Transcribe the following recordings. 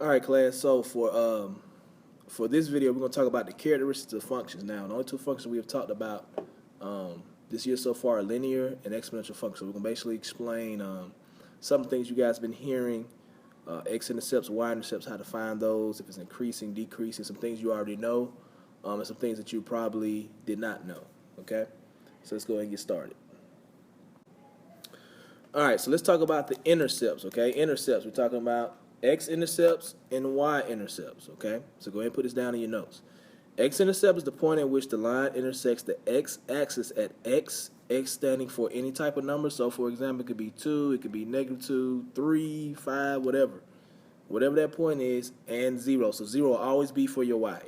All right, class. So for this video, we're going to talk about the characteristics of functions. Now, the only two functions we have talked about this year so far are linear and exponential functions. So we're going to basically explain some things you guys have been hearing, x-intercepts, y-intercepts, how to find those, if it's increasing, decreasing, some things you already know, and some things that you probably did not know. Okay, so let's go ahead and get started. All right, so let's talk about the intercepts. Okay, intercepts. We're talking about x-intercepts and y-intercepts. Okay, so go ahead and put this down in your notes. X-intercept is the point at which the line intersects the x-axis at x standing for any type of number. So, for example, it could be 2, it could be -2, 3, 5, whatever. Whatever that point is, and 0. So 0 will always be for your y.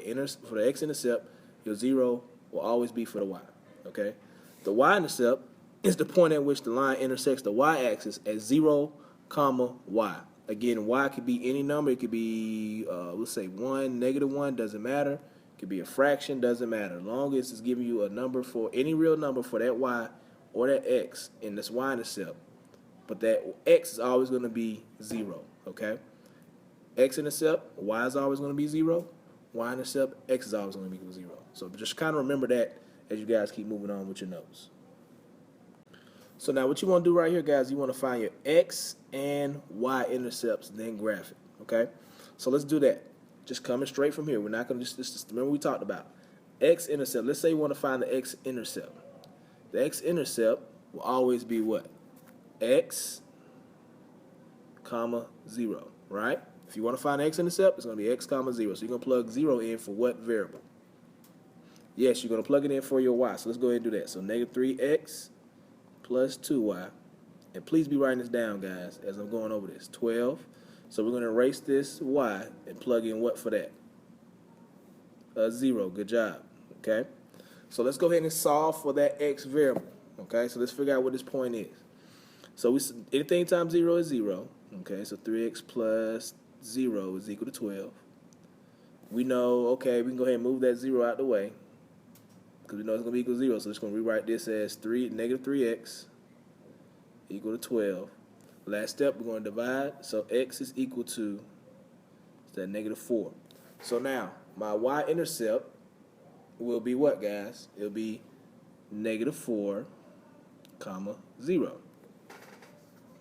For the x-intercept, your 0 will always be for the y. Okay? The y-intercept is the point at which the line intersects the y-axis at 0, y. Again, y could be any number. It could be, let's say 1, -1, doesn't matter. It could be a fraction, doesn't matter. As long as it's giving you a number for any real number for that y or that x in this y-intercept. But that x is always going to be 0, okay? X-intercept, y is always going to be 0. Y-intercept, x is always going to be 0. So just kind of remember that as you guys keep moving on with your notes. So now what you want to do right here, guys, you want to find your x and y intercepts, then graph it, okay? So let's do that. Just coming straight from here. We're not going to just remember we talked about x-intercept. Let's say you want to find the x-intercept. The x-intercept will always be what? X, 0, right? If you want to find x-intercept, it's going to be x, 0. So you're going to plug 0 in for what variable? Yes, you're going to plug it in for your y. So let's go ahead and do that. So -3x plus 2y. And please be writing this down, guys, as I'm going over this. 12. So we're going to erase this y and plug in what for that? 0. Good job. Okay? So let's go ahead and solve for that x variable. Okay? So let's figure out what this point is. So anything times 0 is 0. Okay? So 3x plus 0 is equal to 12. We know, okay, we can go ahead and move that 0 out the way, because we know it's going to be equal to 0. So we're just going to rewrite this as -3x equal to 12. Last step, we're going to divide. So x is equal to that -4. So now, my y-intercept will be what, guys? It'll be -4, 0.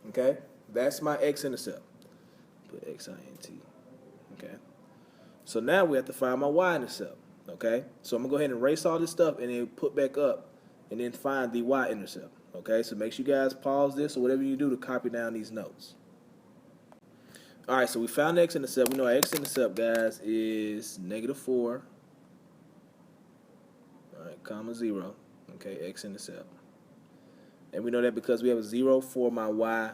Okay? That's my x-intercept. Put x-i-n-t. Okay? So now we have to find my y-intercept. Okay? So I'm going to go ahead and erase all this stuff and then put back up and then find the y-intercept. Okay? So make sure you guys pause this or whatever you do to copy down these notes. All right, so we found the x-intercept. We know our x-intercept, guys, is -4, all right, 0. Okay, x-intercept. And we know that because we have a 0 for my y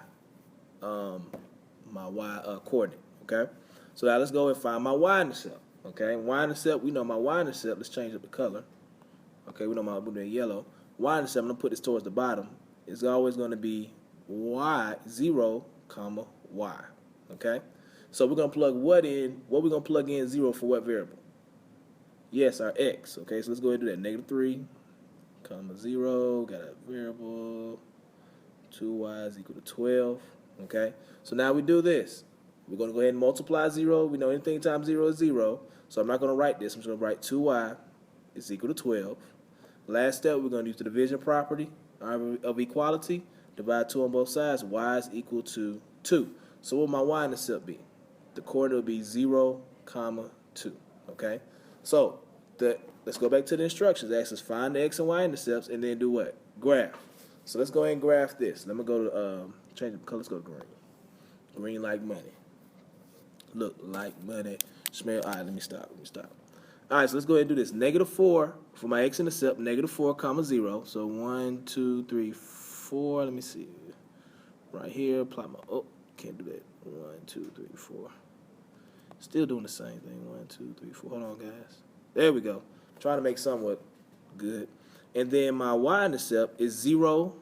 coordinate. Okay? So now let's go and find my y-intercept. Okay, y-intercept, we know my y-intercept. Let's change up the color. Okay, we know my yellow. Y-intercept, I'm going to put this towards the bottom. It's always going to be y, 0, y. Okay, so we're going to plug what in? What we're going to plug in 0 for what variable? Yes, our x. Okay, so let's go ahead and do that. -3, 0, got a variable. 2y is equal to 12. Okay, so now we do this. We're going to go ahead and multiply 0. We know anything times 0 is 0. So I'm not going to write this. I'm just going to write 2y is equal to 12. Last step, we're going to use the division property of equality. Divide 2 on both sides. Y is equal to 2. So what will my y-intercept be? The coordinate will be 0, 2. Okay? So let's go back to the instructions. It asks us find the x and y-intercepts and then do what? Graph. So let's go ahead and graph this. Let me go to, change the color. Let's go to green. Green like money. Look like money. Smell. All right, let me stop. All right, so let's go ahead and do this. -4 for my x-intercept, -4, 0. So 1, 2, 3, 4. Let me see. Right here, apply my, oh, can't do that. 1, 2, 3, 4. Still doing the same thing. 1, 2, 3, 4. Hold on, guys. There we go. Trying to make somewhat good. And then my y-intercept is 0,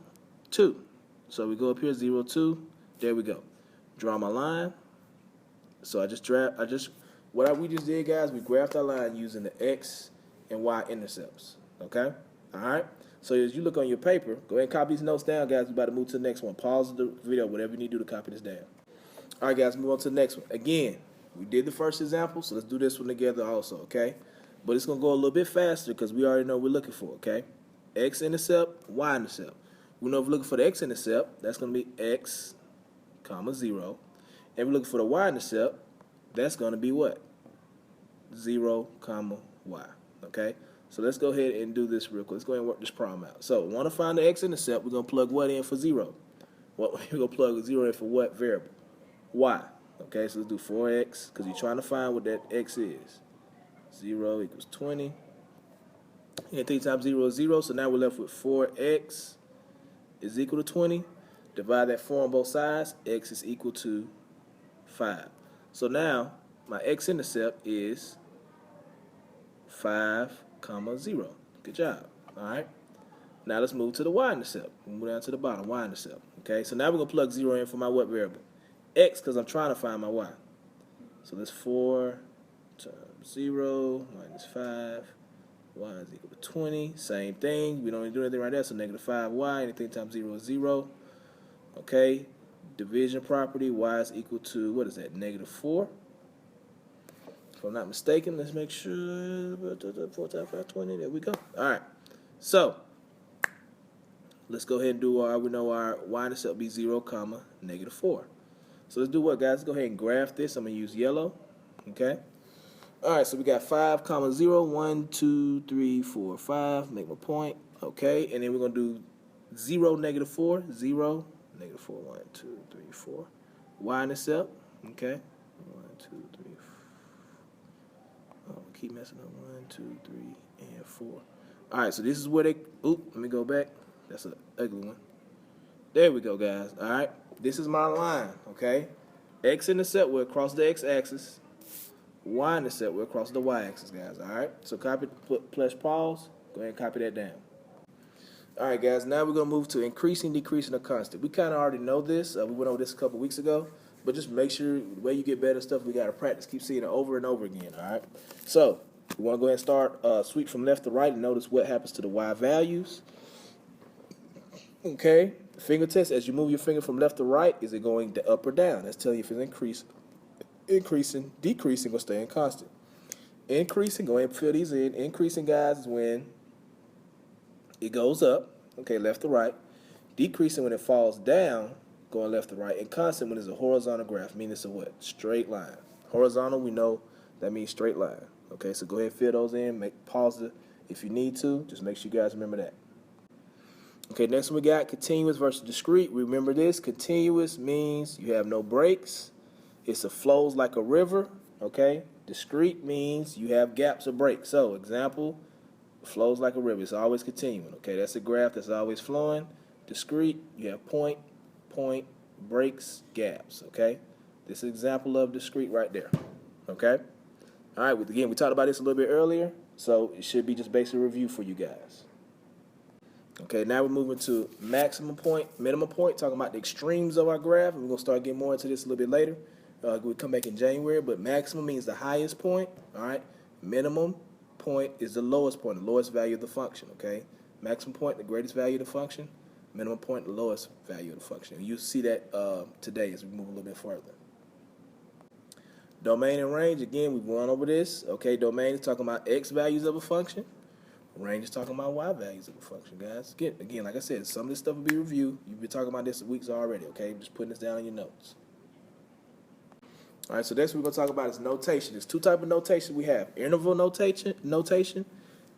2. So we go up here, 0, 2. There we go. Draw my line. So what we just did, guys, we graphed our line using the x and y intercepts. Okay? All right? So as you look on your paper, go ahead and copy these notes down, guys. We're about to move to the next one. Pause the video, whatever you need to do to copy this down. All right, guys, move on to the next one. Again, We did the first example, so let's do this one together also, okay? But it's going to go a little bit faster because we already know what we're looking for, okay? X-intercept, Y-intercept. We know if we're looking for the X-intercept, that's going to be X, comma, 0. And we're looking for the Y-intercept, that's going to be what? 0, comma, Y, okay? So let's go ahead and do this real quick. Let's go ahead and work this problem out. So we want to find the X-intercept. We're going to plug what in for 0? We're going to plug 0 in for what variable? Y. Okay, so let's do 4x because you're trying to find what that x is. 0 equals 20. And 3 times 0 is 0, so now we're left with 4x is equal to 20. Divide that 4 on both sides. X is equal to 5. So now my x-intercept is 5, comma 0. Good job. All right. Now let's move to the y-intercept. We'll move down to the bottom, y-intercept. Okay, so now we're going to plug 0 in for my what variable? X, because I'm trying to find my y. So that's 4 times 0 minus 5. Y is equal to 20. Same thing. We don't need to do anything right there, so negative 5y. Anything times 0 is 0. Okay, division property. Y is equal to, what is that, negative 4? If I'm not mistaken, let's make sure. 4 times 5, 20. There we go. All right. So let's go ahead and do we know our y-intercept be 0, comma, negative 4. So let's do what, guys? Let's go ahead and graph this. I'm going to use yellow. Okay. All right, so we got 5, comma, 0, 1, 2, 3, 4, 5. Make my point. Okay, and then we're going to do 0, negative 4. 0, negative 4, 1, 2, 3, 4. Y-intercept. Okay. 1, 2, 3, 4. Oh, keep messing up. 1, 2, 3, and 4. All right, so this is where they, let me go back. That's an ugly one. There we go, guys. All right. This is my line, okay? X-intercept, we're across the x-axis. Y-intercept, we're across the y-axis, guys, all right? So copy, press pause. Go ahead and copy that down. All right, guys, now we're going to move to increasing, decreasing, or constant. We kind of already know this. We went over this a couple weeks ago. But just make sure the way you get better stuff, we got to practice. Keep seeing it over and over again, all right? So we want to go ahead and start sweep from left to right and notice what happens to the y values. Okay, finger test, as you move your finger from left to right, is it going up or down? That's telling you if it's increasing, decreasing, or staying constant. Increasing, go ahead and fill these in. Increasing, guys, is when it goes up, okay, left to right. Decreasing when it falls down, going left to right. And constant when it's a horizontal graph, meaning it's a what? Straight line. Horizontal, we know that means straight line. Okay, so go ahead and fill those in. Pause it if you need to. Just make sure you guys remember that. Okay, next one we got continuous versus discrete. Remember this, continuous means you have no breaks. It flows like a river, okay? Discrete means you have gaps or breaks. So, example, flows like a river. It's always continuing, okay? That's a graph that's always flowing. Discrete, you have point, breaks, gaps, okay? This is an example of discrete right there, okay? All right, again, we talked about this a little bit earlier, so it should be just basic review for you guys. Okay, now we're moving to maximum point, minimum point, talking about the extremes of our graph. We're going to start getting more into this a little bit later. We'll come back in January, but maximum means the highest point, all right? Minimum point is the lowest point, the lowest value of the function, okay? Maximum point, the greatest value of the function. Minimum point, the lowest value of the function. And you'll see that today as we move a little bit further. Domain and range, again, we've gone over this. Okay, domain is talking about x values of a function. Range is talking about y values of a function, guys. Again, like I said, some of this stuff will be reviewed. You've been talking about this weeks already, okay? I'm just putting this down in your notes. All right, so next we're going to talk about is notation. There's two types of notation we have. Interval notation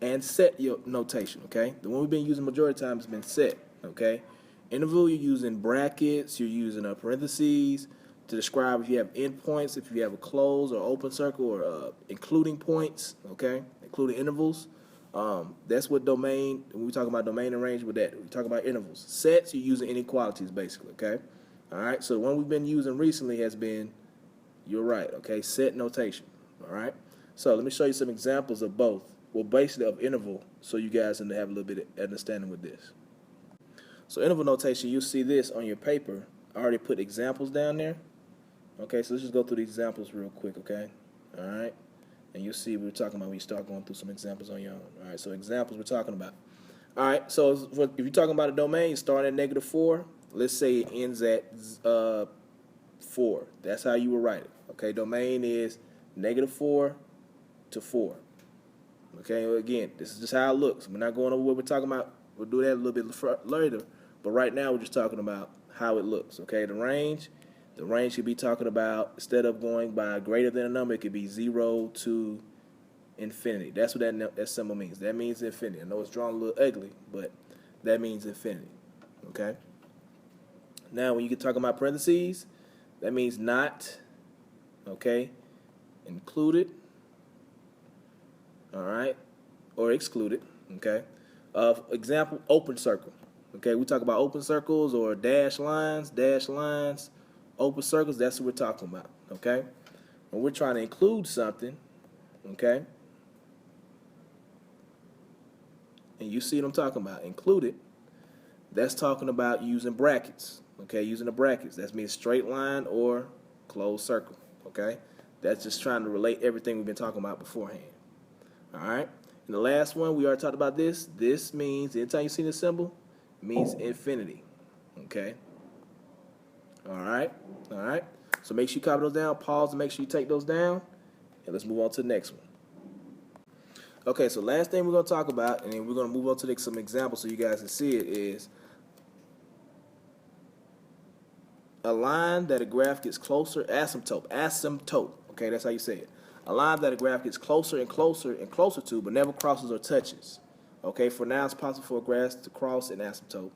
and set notation, okay? The one we've been using majority of the time has been set, okay? Interval, you're using brackets, you're using parentheses to describe if you have endpoints, if you have a closed or open circle, or including points, okay? Including intervals. That's what domain, when we talk about domain and range with that, we talk about intervals. Sets, you're using inequalities basically, okay? All right, so the one we've been using recently has been, you're right, okay, set notation, all right? So let me show you some examples of both, well, basically of interval, so you guys can have a little bit of understanding with this. So interval notation, you'll see this on your paper. I already put examples down there. Okay, so let's just go through the examples real quick, okay? All right? And you'll see what we're talking about when you start going through some examples on your own. All right, so examples we're talking about. All right, so if you're talking about a domain, starting at -4, let's say it ends at 4. That's how you would write it, Okay, domain is -4 to 4. Okay, again, this is just how it looks. We're not going over what we're talking about. We'll do that a little bit later. But right now, we're just talking about how it looks. Okay, the range could be talking about, instead of going by greater than a number, it could be 0 to infinity. That's what that symbol means. That means infinity. I know it's drawn a little ugly, but that means infinity. Okay. Now, when you get talking about parentheses, that means not, okay, included, all right, or excluded, okay. Example, open circle. Okay, we talk about open circles or dashed lines, open circles. That's what we're talking about. Okay, when we're trying to include something, okay, and you see what I'm talking about, included. That's talking about using brackets. Okay, using the brackets. That means straight line or closed circle. Okay, that's just trying to relate everything we've been talking about beforehand. All right. And the last one, we already talked about this. This means, anytime you see the symbol, it means infinity. Okay. All right. All right. So make sure you copy those down. Pause and make sure you take those down. And let's move on to the next one. Okay, so last thing we're going to talk about, and then we're going to move on to some examples so you guys can see it, is a line that a graph gets closer, asymptote. Okay, that's how you say it. A line that a graph gets closer and closer and closer to, but never crosses or touches. Okay, for now it's possible for a graph to cross an asymptote,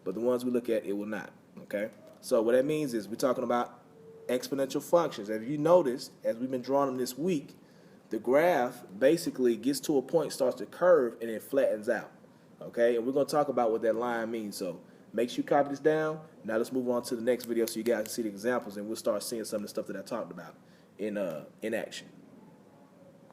but the ones we look at, it will not. Okay, so what that means is we're talking about exponential functions. As you noticed, as we've been drawing them this week, the graph basically gets to a point, starts to curve, and it flattens out. Okay, and we're going to talk about what that line means. So make sure you copy this down. Now let's move on to the next video so you guys can see the examples, and we'll start seeing some of the stuff that I talked about in action.